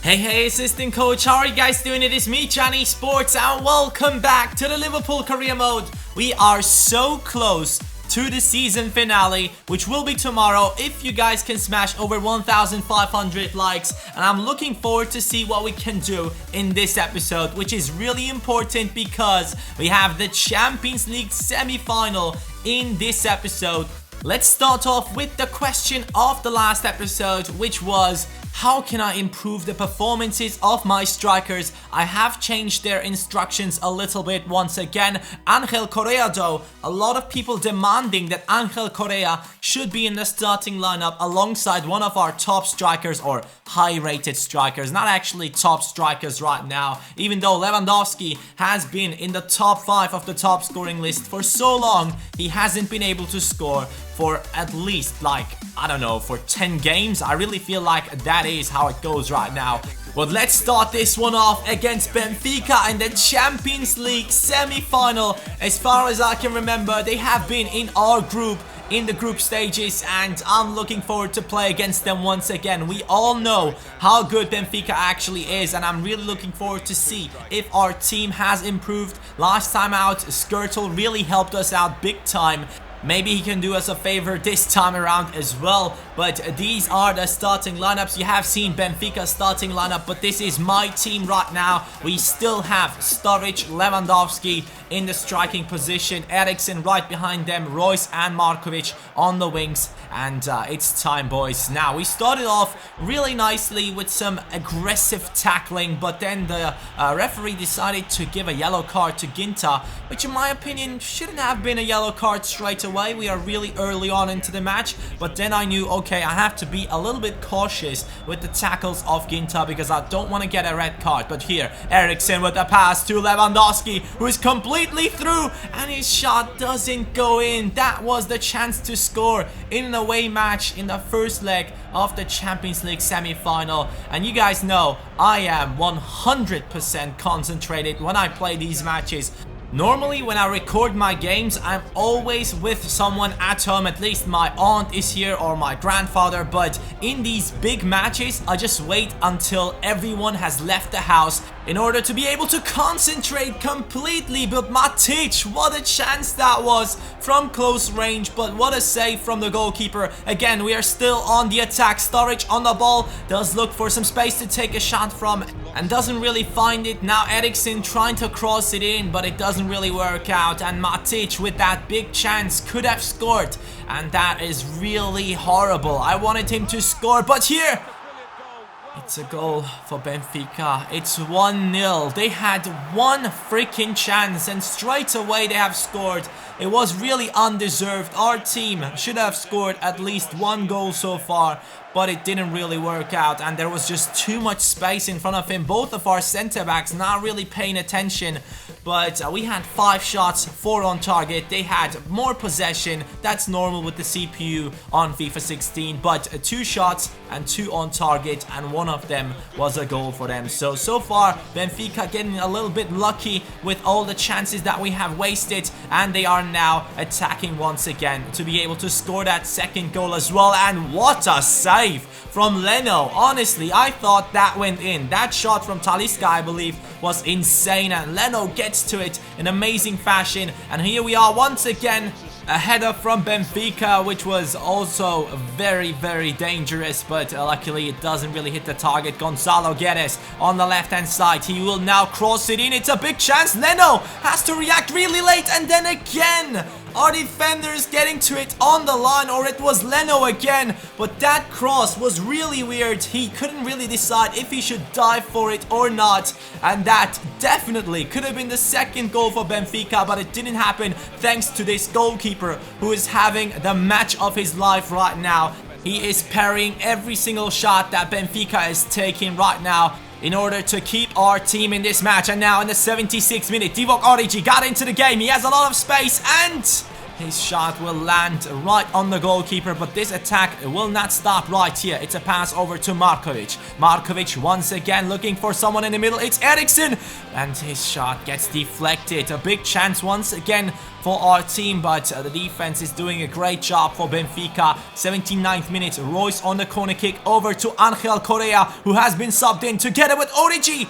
Hey, assistant coach, how are you guys doing? It is me, Johnny Sports, and welcome back to the Liverpool Career Mode. We are so close to the season finale, which will be tomorrow if you guys can smash over 1,500 likes, and I'm looking forward to see what we can do in this episode, which is really important because we have the Champions League semi-final in this episode. Let's start off with the question of the last episode, which was, how can I improve the performances of my strikers? I have changed their instructions a little bit once again. Angel Correa though, a lot of people demanding that Angel Correa should be in the starting lineup alongside one of our top strikers, or high rated strikers, not actually top strikers right now, even though Lewandowski has been in the top 5 of the top scoring list for so long. He hasn't been able to score for at least, I don't know, for 10 games. I really feel like that is how it goes right now. But let's start this one off against Benfica in the Champions League semi-final. As far as I can remember, they have been in our group, in the group stages, and I'm looking forward to play against them once again. We all know how good Benfica actually is, and I'm really looking forward to see if our team has improved. Last time out, Skirtle really helped us out big time. Maybe he can do us a favor this time around as well. But these are the starting lineups. You have seen Benfica's starting lineup, but this is my team right now. We still have Sturridge, Lewandowski in the striking position, Eriksen right behind them, Royce and Markovic on the wings. And it's time, boys. Now, we started off really nicely with some aggressive tackling, but then the referee decided to give a yellow card to Ginta, which in my opinion shouldn't have been a yellow card straight away. We are really early on into the match, but then I knew, okay, I have to be a little bit cautious with the tackles of Ginta because I don't want to get a red card. But here, Eriksen with a pass to Lewandowski, who is completely through, and his shot doesn't go in. That was the chance to score in an away match in the first leg of the Champions League semi-final. And you guys know I am 100% concentrated when I play these matches. Normally, when I record my games, I'm always with someone at home. At least my aunt is here or my grandfather. But in these big matches, I just wait until everyone has left the house in order to be able to concentrate completely. But Matic, what a chance that was from close range, but what a save from the goalkeeper. Again, we are still on the attack. Sturridge on the ball, does look for some space to take a shot from and doesn't really find it. Now Eriksen trying to cross it in, but it doesn't really work out, and Matic with that big chance could have scored, and that is really horrible. I wanted him to score, but here it's a goal for Benfica. It's 1-0. They had one freaking chance and straight away they have scored. It was really undeserved. Our team should have scored at least one goal so far, but it didn't really work out, and there was just too much space in front of him. Both of our center backs not really paying attention, but we had 5 shots, 4 on target. They had more possession. That's normal with the CPU on FIFA 16, but 2 shots and 2 on target, and one of them was a goal for them. So far Benfica getting a little bit lucky with all the chances that we have wasted, and they are now attacking once again to be able to score that second goal as well. And what a save from Leno. Honestly, I thought that went in. That shot from Talisca, I believe, was insane, and Leno gets to it in amazing fashion. And here we are once again, a header from Benfica, which was also very, very dangerous, but luckily it doesn't really hit the target. Gonzalo Guedes on the left-hand side. He will now cross it in. It's a big chance. Leno has to react really late, and then again our defenders getting to it on the line, or it was Leno again, but that cross was really weird. He couldn't really decide if he should dive for it or not, and that definitely could have been the second goal for Benfica, but it didn't happen thanks to this goalkeeper who is having the match of his life right now. He is parrying every single shot that Benfica is taking right now in order to keep our team in this match. And now in the 76th minute, Divock Origi got into the game. He has a lot of space, and His shot will land right on the goalkeeper, but this attack will not stop right here. It's a pass over to Markovic. Markovic once again looking for someone in the middle. It's Eriksen, and his shot gets deflected. A big chance once again for our team, but the defense is doing a great job for Benfica. 79th minute, Royce on the corner kick over to Angel Correa, who has been subbed in together with Origi.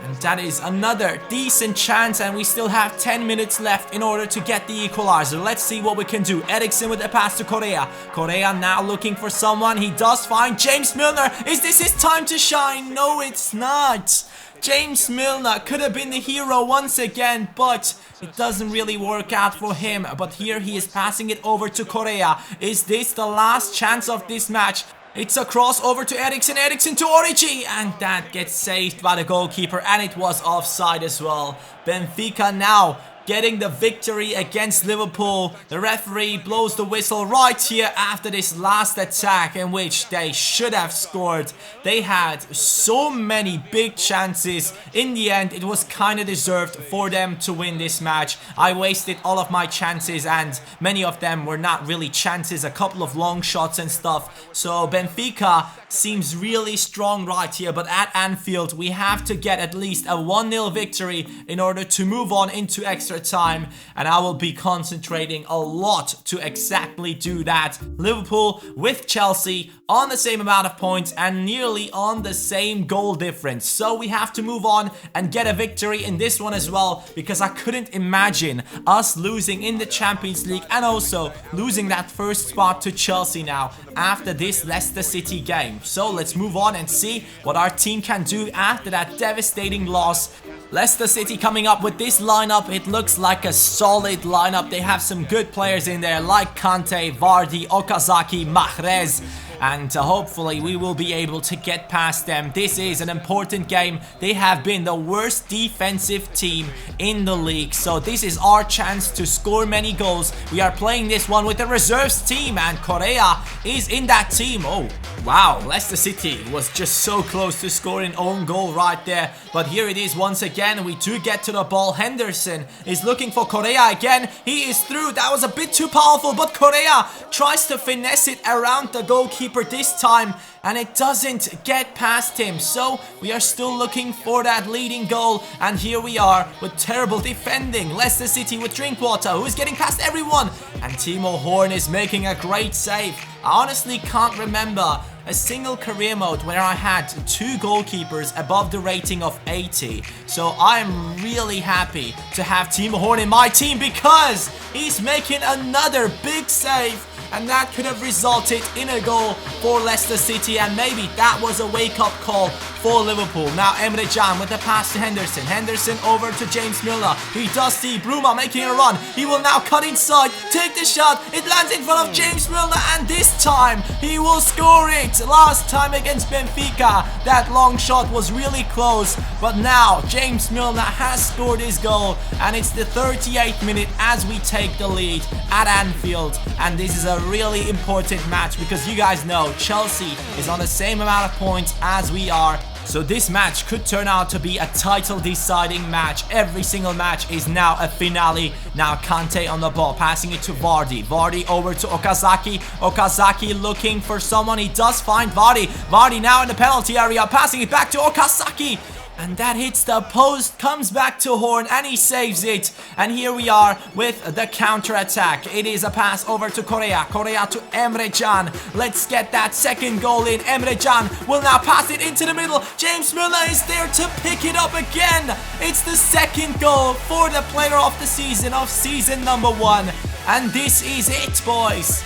And that is another decent chance, and we still have 10 minutes left in order to get the equalizer. Let's see what we can do. Eriksen with the pass to Correa. Correa now looking for someone. He does find James Milner. Is this his time to shine? No, it's not. James Milner could have been the hero once again, but it doesn't really work out for him. But here he is passing it over to Correa. Is this the last chance of this match? It's a cross over to Eriksen, Eriksen to Origi, and that gets saved by the goalkeeper, and it was offside as well. Benfica now getting the victory against Liverpool. The referee blows the whistle right here after this last attack in which they should have scored. They had so many big chances. In the end, it was kind of deserved for them to win this match. I wasted all of my chances, and many of them were not really chances, a couple of long shots and stuff. So Benfica seems really strong right here, but at Anfield we have to get at least a 1-0 victory in order to move on into extra time, and I will be concentrating a lot to exactly do that. Liverpool with Chelsea on the same amount of points and nearly on the same goal difference, so we have to move on and get a victory in this one as well, because I couldn't imagine us losing in the Champions League and also losing that first spot to Chelsea now after this Leicester City game. So let's move on and see what our team can do after that devastating loss. Leicester City coming up with this lineup. It looks like a solid lineup. They have some good players in there like Kante, Vardy, Okazaki, Mahrez. And hopefully we will be able to get past them. This is an important game. They have been the worst defensive team in the league, so this is our chance to score many goals. We are playing this one with the reserves team, and Correa is in that team. Oh wow, Leicester City was just so close to scoring an own goal right there, but here it is once again. We do get to the ball. Henderson is looking for Correa again. He is through. That was a bit too powerful, but Correa tries to finesse it around the goalkeeper this time, and it doesn't get past him. So we are still looking for that leading goal, and here we are with terrible defending. Leicester City with Drinkwater, who is getting past everyone, and Timo Horn is making a great save. I honestly can't remember a single career mode where I had 2 goalkeepers above the rating of 80. So I'm really happy to have Timo Horn in my team, because he's making another big save, and that could have resulted in a goal for Leicester City, and maybe that was a wake-up call for Liverpool. Now Emre Can with the pass to Henderson. Henderson over to James Milner. He does see Bruma making a run. He will now cut inside, take the shot. It lands in front of James Milner, and this time he will score it. Last time against Benfica, that long shot was really close, but now James Milner has scored his goal, and it's the 38th minute as we take the lead at Anfield. And this is a really important match, because you guys know Chelsea is on the same amount of points as we are. So this match could turn out to be a title deciding match. Every single match is now a finale. Now Kante on the ball, passing it to Vardy. Vardy over to Okazaki. Okazaki looking for someone. He does find Vardy. Vardy now in the penalty area, passing it back to Okazaki. And that hits the post, comes back to Horn, and he saves it. And here we are with the counter-attack. It is a pass over to Correa. Correa to Emre Can. Let's get that second goal in. Emre Can will now pass it into the middle. James Milner is there to pick it up again. It's the second goal for the player of the season of season number 1. And this is it, boys.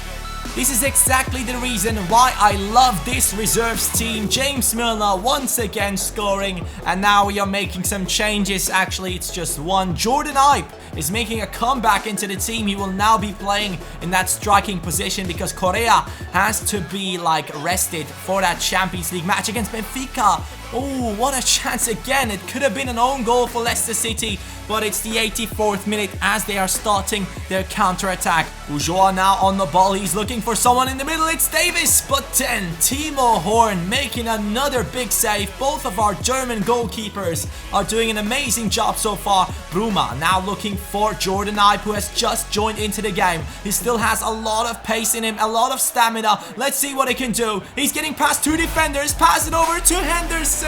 This is exactly the reason why I love this reserves team. James Milner once again scoring, and now we are making some changes. Actually, it's just one. Jordan Ibe is making a comeback into the team. He will now be playing in that striking position, because Correa has to be like rested for that Champions League match against Benfica. Oh, what a chance again. It could have been an own goal for Leicester City, but it's the 84th minute as they are starting their counter-attack. Ujoa now on the ball. He's looking for someone in the middle. It's Davis, but then Timo Horn making another big save. Both of our German goalkeepers are doing an amazing job so far. Bruma now looking for Jordan Ibe, who has just joined into the game. He still has a lot of pace in him, a lot of stamina. Let's see what he can do. He's getting past two defenders. Pass it over to Henderson.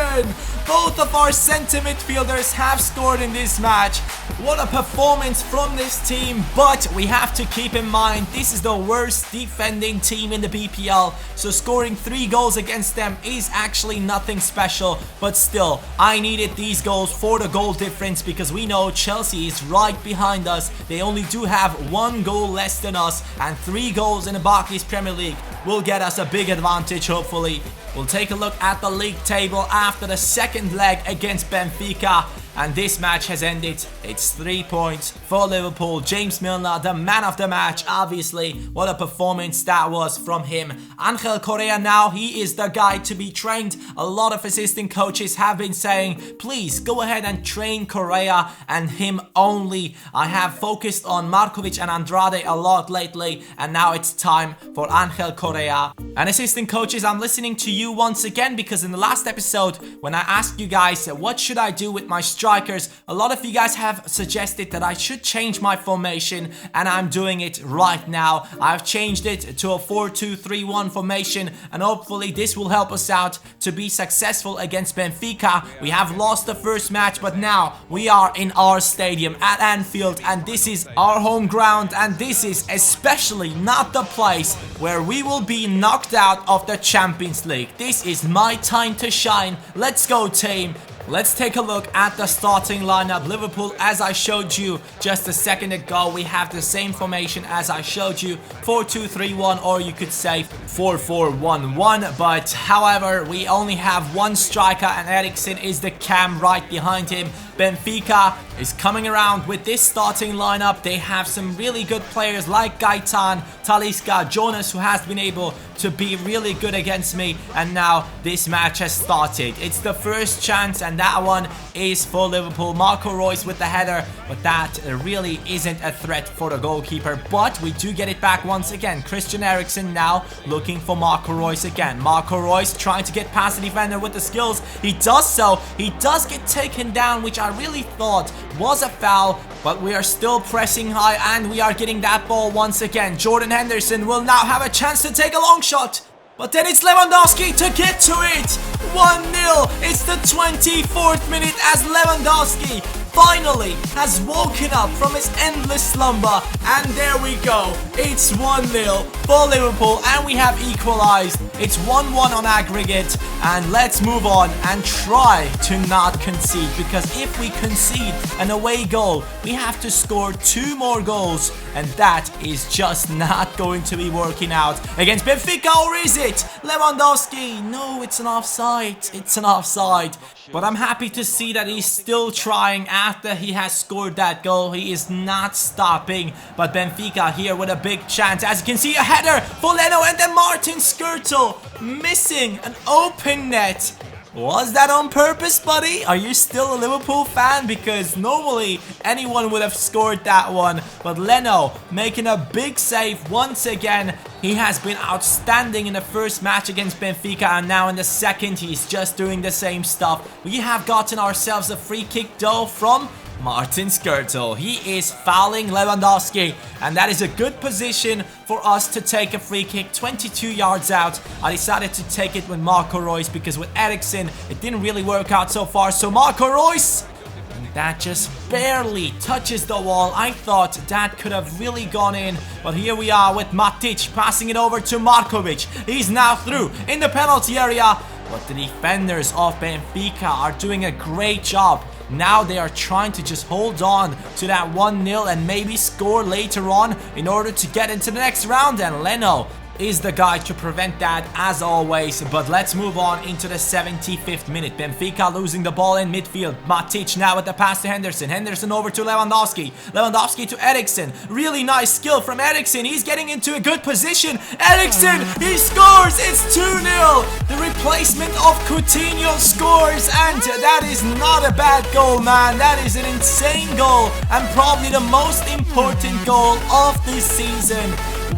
Both of our center midfielders have scored in this match. What a performance from this team, but we have to keep in mind this is the worst defending team in the BPL, so scoring 3 goals against them is actually nothing special. But still, I needed these goals for the goal difference, because we know Chelsea is right behind us. They only do have 1 goal less than us, and 3 goals in the Barclays Premier League will get us a big advantage, hopefully. We'll take a look at the league table after the second leg against Benfica. And this match has ended. It's 3 points for Liverpool. James Milner, the man of the match, obviously. What a performance that was from him. Angel Correa now, he is the guy to be trained. A lot of assistant coaches have been saying, please go ahead and train Correa and him only. I have focused on Markovic and Andrade a lot lately, and now it's time for Angel Correa. And assistant coaches, I'm listening to you once again, because in the last episode, when I asked you guys what should I do with my strikers, a lot of you guys have suggested that I should change my formation, and I'm doing it right now. I've changed it to a 4-2-3-1 formation, and hopefully this will help us out to be successful against Benfica. We have lost the first match, but now we are in our stadium at Anfield, and this is our home ground, and this is especially not the place where we will be knocked out of the Champions League. This is my time to shine. Let's go, team. Let's take a look at the starting lineup. Liverpool, as I showed you just a second ago, we have the same formation as I showed you, 4-2-3-1, or you could say 4-4-1-1. But however, we only have 1 striker, and Eriksen is the cam right behind him. Benfica is coming around with this starting lineup. They have some really good players like Gaetan, Talisca, Jonas, who has been able to be really good against me, and now this match has started. It's the first chance, and that one is for Liverpool. Marco Reus with the header, but that really isn't a threat for the goalkeeper, but we do get it back once again. Christian Eriksen now looking for Marco Reus again. Marco Reus trying to get past the defender with the skills. He does so. He does get taken down, which I really thought was a foul, but we are still pressing high, and we are getting that ball once again. Jordan Henderson will now have a chance to take a long shot, but then it's Lewandowski to get to it. 1-0. It's the 24th minute as Lewandowski finally has woken up from his endless slumber, and there we go. It's 1-0 for Liverpool, and we have equalized. It's 1-1 on aggregate, and let's move on and try to not concede, because if we concede an away goal, we have to score 2 more goals, and that is just not going to be working out against Benfica. Or is it? Lewandowski, no, it's an offside. It's an offside. But I'm happy to see that he's still trying after he has scored that goal. He is not stopping. But Benfica here with a big chance. As you can see, a header for Leno, and then Martin Skrtel missing an open net. Was that on purpose, buddy? Are you still a Liverpool fan? Because normally anyone would have scored that one. But Leno making a big save once again. He has been outstanding in the first match against Benfica, and now in the second he's just doing the same stuff. We have gotten ourselves a free kick though from Martin Skrtel. He is fouling Lewandowski, and that is a good position for us to take a free kick 22 yards out. I decided to take it with Marco Reus, because with Eriksen it didn't really work out so far. So Marco Reus, and that just barely touches the wall. I thought that could have really gone in, but here we are with Matic passing it over to Markovic. He's now through in the penalty area, but the defenders of Benfica are doing a great job. Now they are trying to just hold on to that 1-0 and maybe score later on in order to get into the next round. And Leno is the guy to prevent that as always. But let's move on into the 75th minute. Benfica losing the ball in midfield. Matic now with the pass to Henderson. Henderson over to Lewandowski. Lewandowski to Eriksen. Really nice skill from Eriksen. He's getting into a good position. Eriksen, he scores. It's 2-0. The replacement of Coutinho scores, and that is not a bad goal, man. That is an insane goal and probably the most important goal of this season.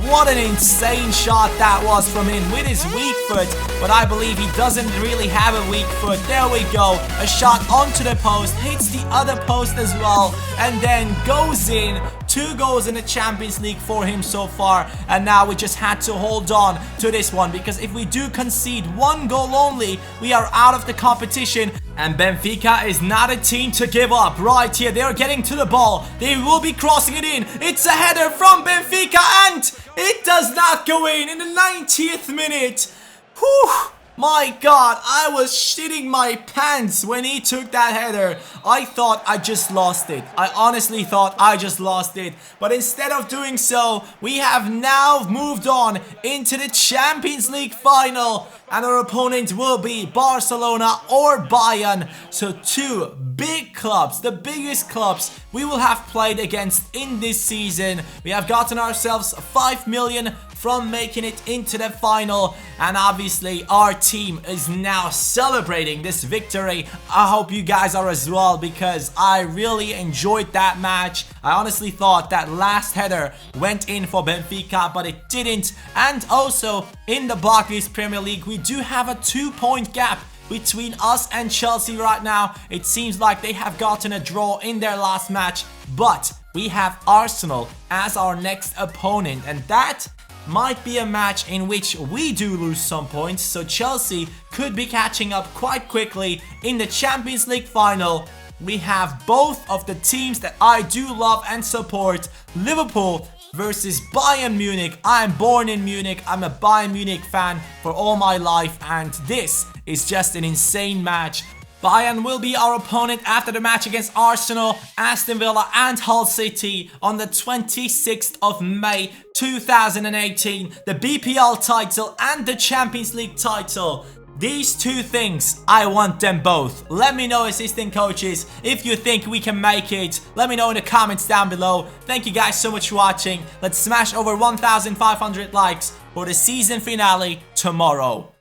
What an insane shot that was from him with his weak foot, but I believe he doesn't really have a weak foot. There we go. A shot onto the post, hits the other post as well, and then goes in. 2 goals in the Champions League for him so far, and now we just had to hold on to this one, because if we do concede 1 goal only, we are out of the competition. And Benfica is not a team to give up. Right here, they are getting to the ball. They will be crossing it in. It's a header from Benfica, and it does not go in the 90th minute. Whew. My God, I was shitting my pants when he took that header. I thought I just lost it. I honestly thought I just lost it. But instead of doing so, we have now moved on into the Champions League final. And our opponent will be Barcelona or Bayern. So 2 big clubs, the biggest clubs we will have played against in this season. We have gotten ourselves 5 million from making it into the final, and obviously our team is now celebrating this victory. I hope you guys are as well, because I really enjoyed that match. I honestly thought that last header went in for Benfica, but it didn't. And also in the Barclays Premier League, we do have a 2-point gap between us and Chelsea right now. It seems like they have gotten a draw in their last match, but we have Arsenal as our next opponent, and that might be a match in which we do lose some points, so Chelsea could be catching up quite quickly in the Champions League final. We have both of the teams that I do love and support. Liverpool versus Bayern Munich. I'm born in Munich. I'm a Bayern Munich fan for all my life, and this is just an insane match. Bayern will be our opponent after the match against Arsenal, Aston Villa and Hull City on the 26th of May 2018. The BPL title and the Champions League title. These 2 things, I want them both. Let me know, assistant coaches, if you think we can make it. Let me know in the comments down below. Thank you guys so much for watching. Let's smash over 1,500 likes for the season finale tomorrow.